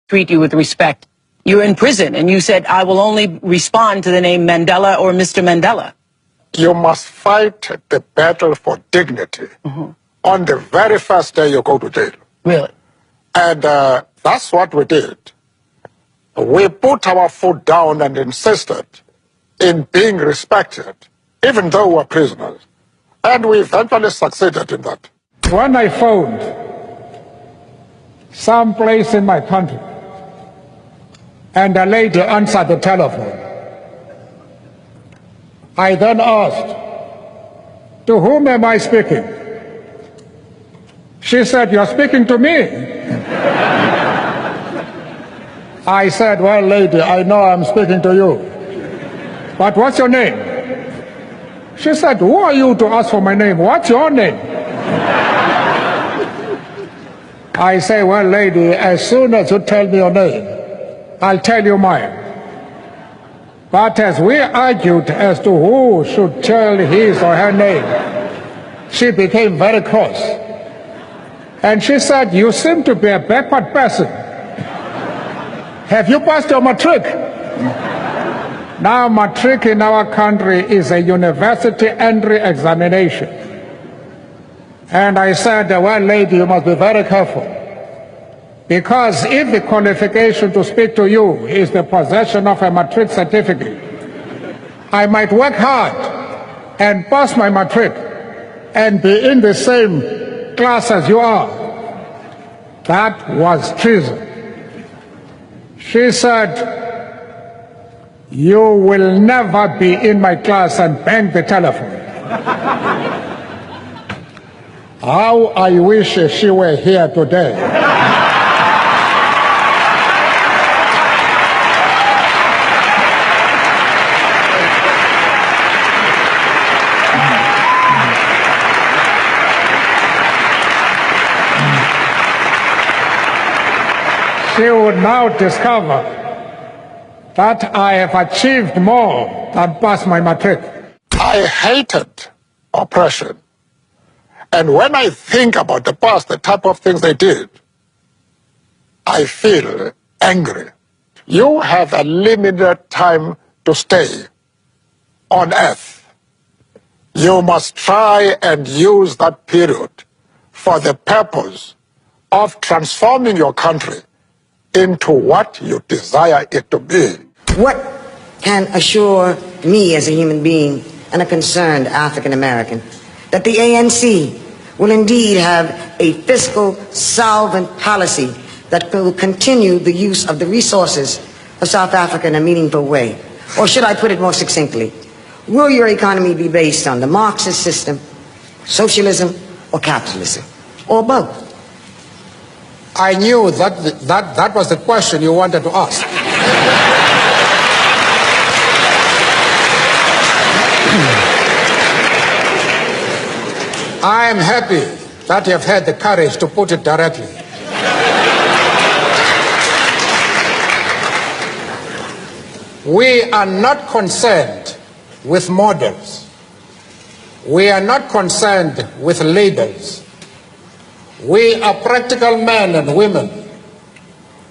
treat you with respect. You're in prison, and you said, I will only respond to the name Mandela or Mr. Mandela. You must fight the battle for dignity on the very first day you go to jail. Really? And that's what we did. We put our foot down and insisted in being respected, even though we're prisoners. And we eventually succeeded in that. When I found some place in my country, and a lady answered the telephone, I then asked, to whom am I speaking? She said, you're speaking to me. I said, well, lady, I know I'm speaking to you, but what's your name? She said, who are you to ask for my name? What's your name? I say, well, lady, as soon as you tell me your name, I'll tell you mine. But as we argued as to who should tell his or her name, she became very cross. And she said, you seem to be a backward person. Have you passed your matric? Now, matric in our country is a university entry examination. And I said, well, lady, you must be very careful. Because if the qualification to speak to you is the possession of a matric certificate, I might work hard and pass my matric and be in the same class as you are. That was treason. She said, you will never be in my class, and bang the telephone. How I wish she were here today. She would now discover that I have achieved more than pass my matric. I hated oppression. And when I think about the past, the type of things they did, I feel angry. You have a limited time to stay on earth. You must try and use that period for the purpose of transforming your country into what you desire it to be. What can assure me as a human being and a concerned African American that the ANC will indeed have a fiscal solvent policy that will continue the use of the resources of South Africa in a meaningful way? Or should I put it more succinctly, will your economy be based on the Marxist system, socialism, or capitalism, or both? I knew that was the question you wanted to ask. I am happy that you have had the courage to put it directly. We are not concerned with models. We are not concerned with labels. We are practical men and women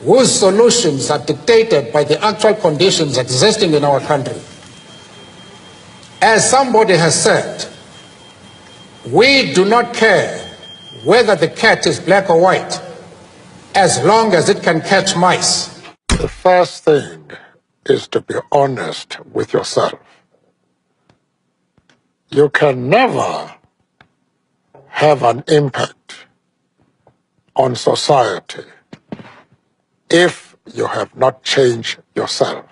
whose solutions are dictated by the actual conditions existing in our country. As somebody has said, we do not care whether the cat is black or white, as long as it can catch mice. The first thing is to be honest with yourself. You can never have an impact on society if you have not changed yourself.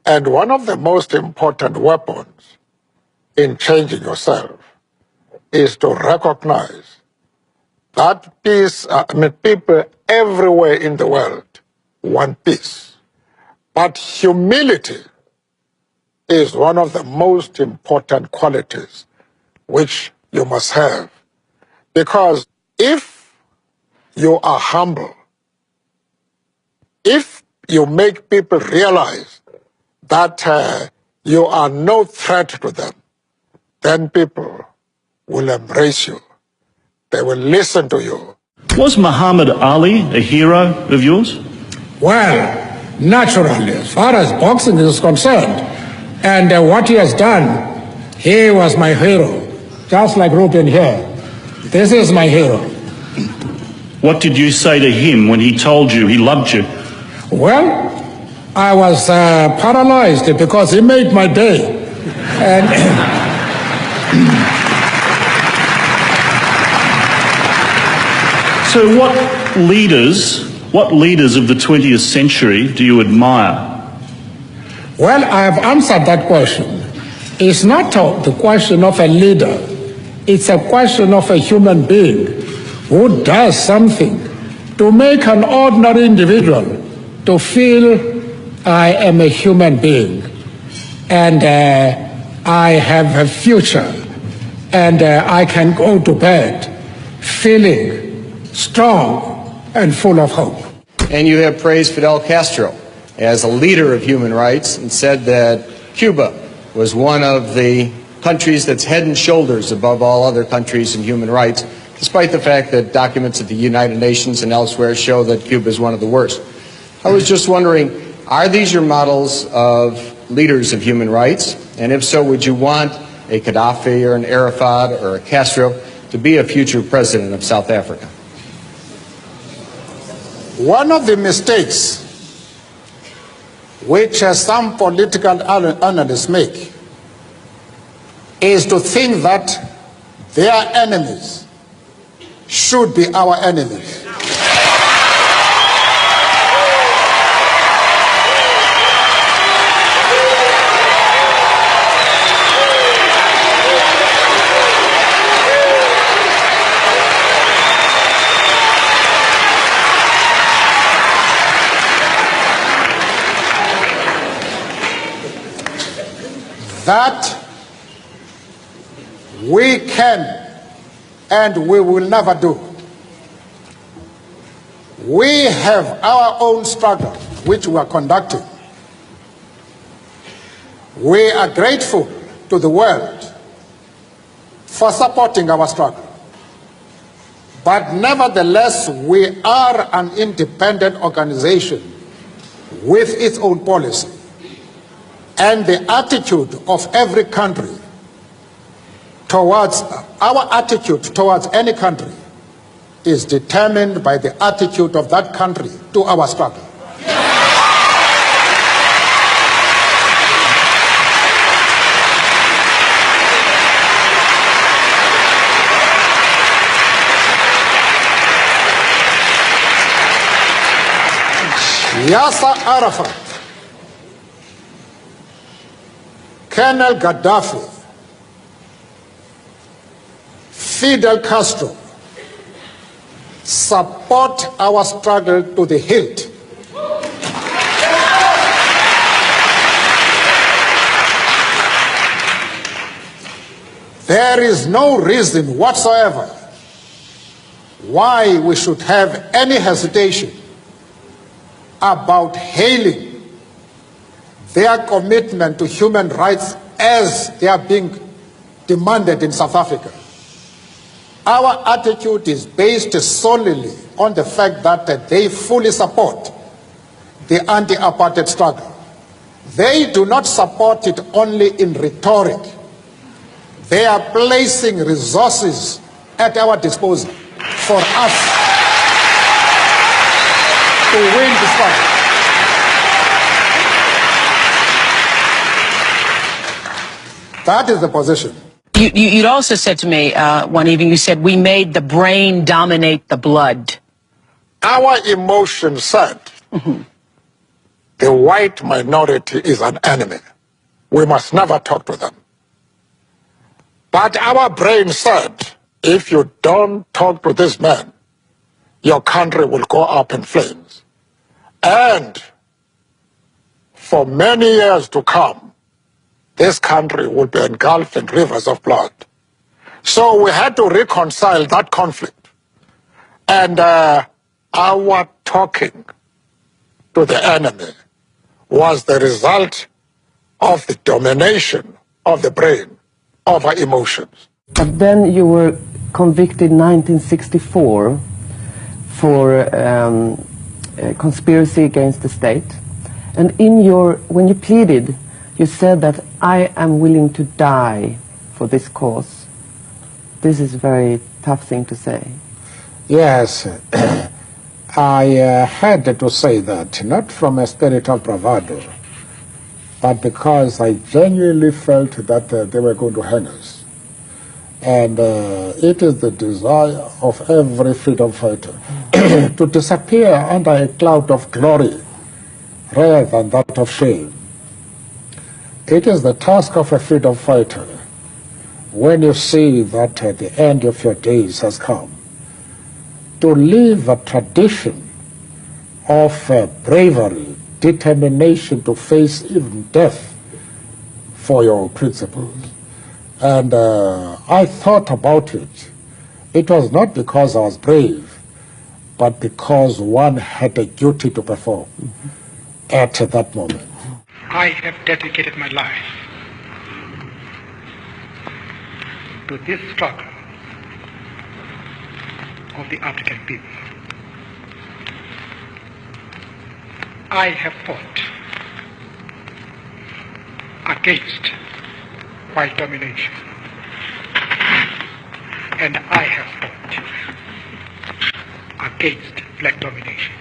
And one of the most important weapons in changing yourself is to recognize that people everywhere in the world want peace. But humility is one of the most important qualities which you must have. Because if you are humble, if you make people realize that you are no threat to them, then people will embrace you. They will listen to you. Was Muhammad Ali a hero of yours? Well, naturally, as far as boxing is concerned, and what he has done, he was my hero, just like Ruben here. This is my hero. What did you say to him when he told you he loved you? Well, I was paralyzed because he made my day. And So what leaders of the 20th century do you admire? well, I have answered that question. It's not the question of a leader. It's a question of a human being who does something to make an ordinary individual to feel I am a human being and I have a future and I can go to bed feeling strong and full of hope. And you have praised Fidel Castro as a leader of human rights and said that Cuba was one of the countries that's head and shoulders above all other countries in human rights, despite the fact that documents at the United Nations and elsewhere show that Cuba is one of the worst. I was just wondering, are these your models of leaders of human rights? And if so, would you want a Gaddafi or an Arafat or a Castro to be a future president of South Africa? One of the mistakes which some political analysts make is to think that their enemies should be our enemies. That we can and we will never do. We have our own struggle which we are conducting. We are grateful to the world for supporting our struggle. But nevertheless, we are an independent organization with its own policy. And the attitude of every country towards, our attitude towards any country is determined by the attitude of that country to our struggle. Yasser Arafat, Colonel Gaddafi, Fidel Castro support our struggle to the hilt. There is no reason whatsoever why we should have any hesitation about hailing their commitment to human rights as they are being demanded in South Africa. Our attitude is based solely on the fact that they fully support the anti-apartheid struggle. They do not support it only in rhetoric. They are placing resources at our disposal for us to win the struggle. That is the position. You'd also said to me one evening, you said, we made the brain dominate the blood. Our emotion said the white minority is an enemy. We must never talk to them. But our brain said, if you don't talk to this man, your country will go up in flames. And for many years to come, this country will be engulfed in rivers of blood. So we had to reconcile that conflict. And our talking to the enemy was the result of the domination of the brain over emotions. But then you were convicted in 1964 for conspiracy against the state. And when you pleaded, you said that I am willing to die for this cause. This is a very tough thing to say. Yes, I had to say that, not from a spirit of bravado, but because I genuinely felt that they were going to hang us. And it is the desire of every freedom fighter to disappear under a cloud of glory rather than that of shame. It is the task of a freedom fighter, when you see that the end of your days has come, to live a tradition of bravery, determination to face even death for your principles. And I thought about it. It was not because I was brave, but because one had a duty to perform at that moment. I have dedicated my life to this struggle of the African people. I have fought against white domination, and I have fought against black domination.